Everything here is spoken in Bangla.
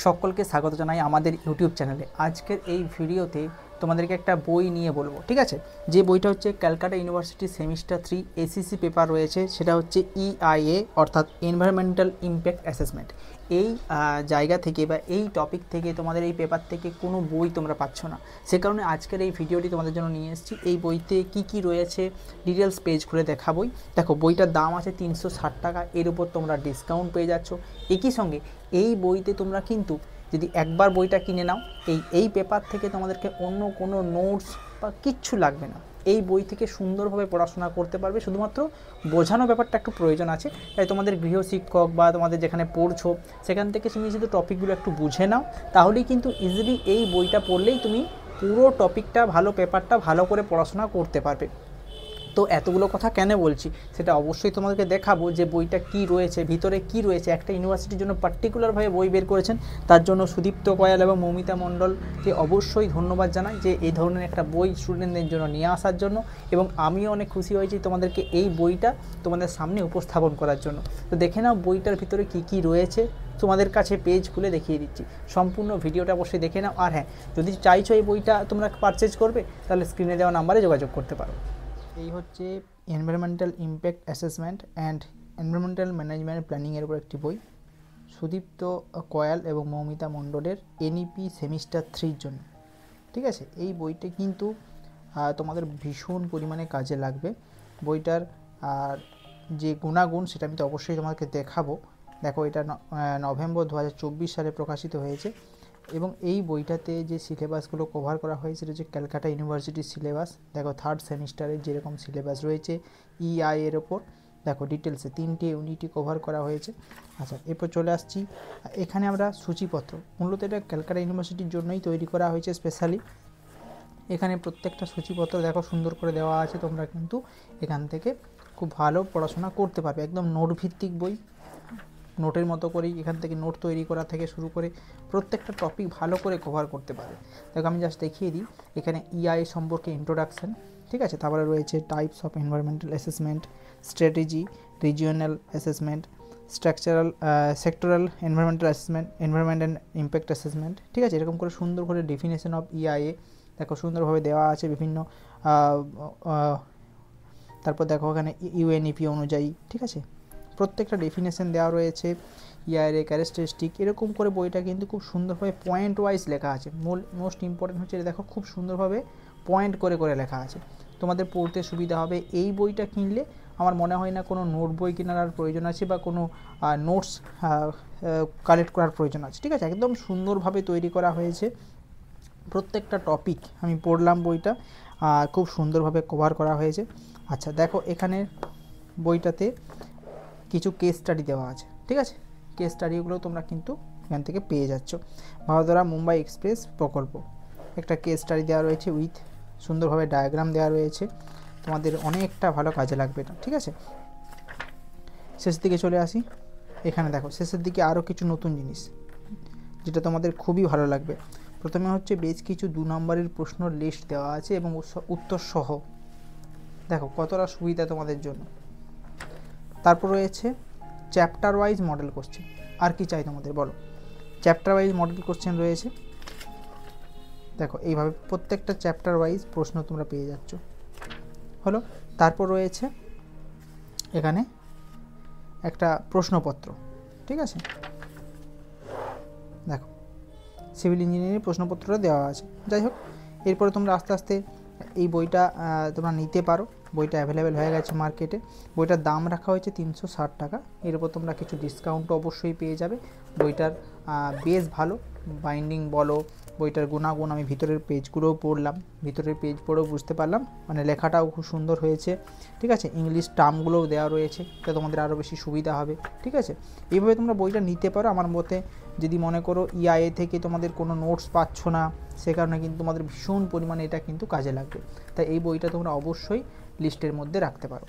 সকলকে স্বাগত জানাই আমাদের ইউটিউব চ্যানেলে। আজকের এই ভিডিওতে তোমাদেরকে একটা বই নিয়ে বলবো, ঠিক আছে। যে বইটা হচ্ছে ক্যালকাটা ইউনিভার্সিটি সেমিস্টার 3 এসিসি পেপার রয়েছে, সেটা হচ্ছে EIA অর্থাৎ এনভায়রনমেন্টাল ইম্প্যাক্ট অ্যাসেসমেন্ট। এই জায়গা থেকে বা এই টপিক থেকে তোমাদের এই পেপার থেকে কোনো বই তোমরা পাচ্ছ না, সে কারণে আজকের এই ভিডিওটি তোমাদের জন্য নিয়ে এসেছি। এই বইতে কি কি রয়েছে ডিটেলস পেজ খুলে দেখাবই। দেখো, বইটার দাম আছে 360 টাকা, এর উপর তোমরা ডিসকাউন্ট পেয়ে যাচ্ছ। একই সঙ্গে এই বইতে তোমরা কিন্তু যদি একবার বইটা কিনে নাও, এই পেপার থেকে তোমাদেরকে অন্য কোনো নোটস বা কিচ্ছু লাগবে না। এই বই থেকে সুন্দরভাবে পড়াশোনা করতে পারবে, শুধুমাত্র বোঝানো ব্যাপারটা একটু প্রয়োজন আছে। তাই তোমাদের গৃহশিক্ষক বা তোমাদের যেখানে পড়ছো সেখান থেকে তুমি যদি টপিকগুলো একটু বুঝে নাও, তাহলেই কিন্তু ইজিলি এই বইটা পড়লেই তুমি পুরো টপিকটা ভালো, পেপারটা ভালো করে পড়াশোনা করতে পারবে। তো এতগুলো কথা কেন বলছি সেটা অবশ্যই তোমাদেরকে দেখাবো যে বইটা কি রয়েছে, ভিতরে কি রয়েছে। একটা ইউনিভার্সিটির জন্য পার্টিকুলারভাবে বই বের করেছেন, তার জন্য সুদীপ্ত কয়াল এবং মৌমিতা মণ্ডলকে অবশ্যই ধন্যবাদ জানাই যে এই ধরনের একটা বই স্টুডেন্টদের জন্য নিয়ে আসার জন্য। এবং আমিও অনেক খুশি হয়েছি তোমাদেরকে এই বইটা তোমাদের সামনে উপস্থাপন করার জন্য। তো দেখে নাও বইটার ভিতরে কি কি রয়েছে, তোমাদের কাছে পেজ খুলে দেখিয়ে দিচ্ছি। সম্পূর্ণ ভিডিওটা অবশ্যই দেখে নাও। আর হ্যাঁ, যদি চাইছো এই বইটা তোমরা পারচেজ করবে, তাহলে স্ক্রিনে দেওয়া নাম্বারে যোগাযোগ করতে পারো। এই হচ্ছে environmental impact assessment and environmental management প্ল্যানিংয়ের উপর একটি বই, সুদীপ্ত কয়াল এবং মৌমিতা মণ্ডলের NEP সেমিস্টার 3 জন্য, ঠিক আছে। এই বইটি কিন্তু তোমাদের ভীষণ পরিমাণে কাজে লাগবে। বইটার যে গুণাগুণ সেটা আমি তো অবশ্যই তোমাকে দেখাবো। দেখো, এটা নভেম্বর 2024 সালে প্রকাশিত হয়েছে এবং এই বইটাতে যে সিলেবাসগুলো কভার করা হয়েছে সেটা হচ্ছে ক্যালকাটা ইউনিভার্সিটির সিলেবাস। দেখো, 3rd সেমিস্টারের যেরকম সিলেবাস রয়েছে EI এর ওপর, দেখো ডিটেলসে 3টে ইউনিটই কভার করা হয়েছে। আচ্ছা, এরপর চলে আসছি, এখানে আমরা সূচিপত্র, মূলত এটা ক্যালকাটা ইউনিভার্সিটির জন্যই তৈরি করা হয়েছে স্পেশালি। এখানে প্রত্যেকটা সূচিপত্র দেখো সুন্দর করে দেওয়া আছে, তোমরা কিন্তু এখান থেকে খুব ভালো পড়াশোনা করতে পারবে। একদম নোট ভিত্তিক বই, নোটের মতো করেই এখান থেকে নোট তৈরি করা থেকে শুরু করে প্রত্যেকটা টপিক ভালো করে কভার করতে পারে। দেখো, আমি জাস্ট দেখিয়ে দিই। এখানে EI সম্পর্কে ইন্ট্রোডাকশান, ঠিক আছে। তারপরে রয়েছে types of environmental assessment, strategy, regional assessment, structural, sectoral environmental assessment, environment and impact assessment, ঠিক আছে। এরকম করে সুন্দর করে ডেফিনেশন অফ EIA দেখো সুন্দরভাবে দেওয়া আছে বিভিন্ন। তারপর দেখো এখানে UNEP অনুযায়ী, ঠিক আছে, প্রত্যেকটা ডেফিনেশন দেওয়া রয়েছে। EIA ক্যারেক্টারিস্টিক, এরকম করে বইটা কিন্তু খুব সুন্দরভাবে পয়েন্ট ওয়াইজ লেখা আছে। মোস্ট ইম্পর্টেন্ট হচ্ছে দেখো, খুব সুন্দরভাবে পয়েন্ট করে করে লেখা আছে, তোমাদের পড়তে সুবিধা হবে। এই বইটা কিনলে আমার মনে হয় না কোনো নোট বই কেনার আর প্রয়োজন আছে বা কোনো নোটস কালেক্ট করার প্রয়োজন আছে, ঠিক আছে। একদম সুন্দরভাবে তৈরি করা হয়েছে। প্রত্যেকটা টপিক আমি পড়লাম, বইটা খুব সুন্দরভাবে কভার করা হয়েছে। আচ্ছা, দেখো এখানে বইটাতে কিছু কেস স্টাডি দেওয়া আছে, ঠিক আছে। কেস স্টাডিগুলো তোমরা কিন্তু এখান থেকে পেয়ে যাচ্ছ। ভাদোদরা মুম্বাই এক্সপ্রেস প্রকল্প, একটা কেস স্টাডি দেওয়া রয়েছে উইথ সুন্দরভাবে ডায়াগ্রাম দেওয়া রয়েছে, তোমাদের অনেকটা ভালো কাজে লাগবে এটা, ঠিক আছে। শেষ দিকে চলে আসি। এখানে দেখো শেষের দিকে আরও কিছু নতুন জিনিস যেটা তোমাদের খুবই ভালো লাগবে। প্রথমে হচ্ছে বেশ কিছু 2 নম্বরের প্রশ্ন লিস্ট দেওয়া আছে এবং উত্তর সহ, দেখো কতটা সুবিধা তোমাদের জন্য। তারপর রয়েছে চ্যাপ্টার ওয়াইজ মডেল কোশ্চেন। আর কি চাই তোমাদের বলো, চ্যাপ্টার ওয়াইজ মডেল কোশ্চেন রয়েছে। দেখো এইভাবে প্রত্যেকটা চ্যাপ্টার ওয়াইজ প্রশ্ন তোমরা পেয়ে যাচ্ছ, হলো। তারপর রয়েছে এখানে একটা প্রশ্নপত্র, ঠিক আছে। দেখো সিভিল ইঞ্জিনিয়ারিং প্রশ্নপত্রটা দেওয়া আছে। যাই হোক, এরপরে তোমরা আস্তে আস্তে এই বইটা তোমরা নিতে পারো। বইটা অ্যাভেলেবেল হয়ে গেছে মার্কেটে। বইটার দাম রাখা হয়েছে 360 টাকা, এর উপর তোমরা কিছু ডিসকাউন্টও অবশ্যই পেয়ে যাবে। বইটার বেশ ভালো বাইন্ডিং বলো, বইটার গুণাগুণ আমি ভিতরের পেজগুলোও পড়লাম, ভিতরের পেজ পড়েও বুঝতে পারলাম, মানে লেখাটাও খুব সুন্দর হয়েছে, ঠিক আছে। ইংলিশ টার্মগুলোও দেওয়া রয়েছে, এটা তোমাদের আরও বেশি সুবিধা হবে, ঠিক আছে। এইভাবে তোমরা বইটা নিতে পারো। আমার মতে যদি মনে করো EIA থেকে তোমাদের কোনো নোটস পাচ্ছ না, সে কারণে কিন্তু তোমাদের ভীষণ পরিমাণে এটা কিন্তু কাজে লাগবে। তাই এই বইটা তোমরা অবশ্যই লিস্টের মধ্যে রাখতে পারো।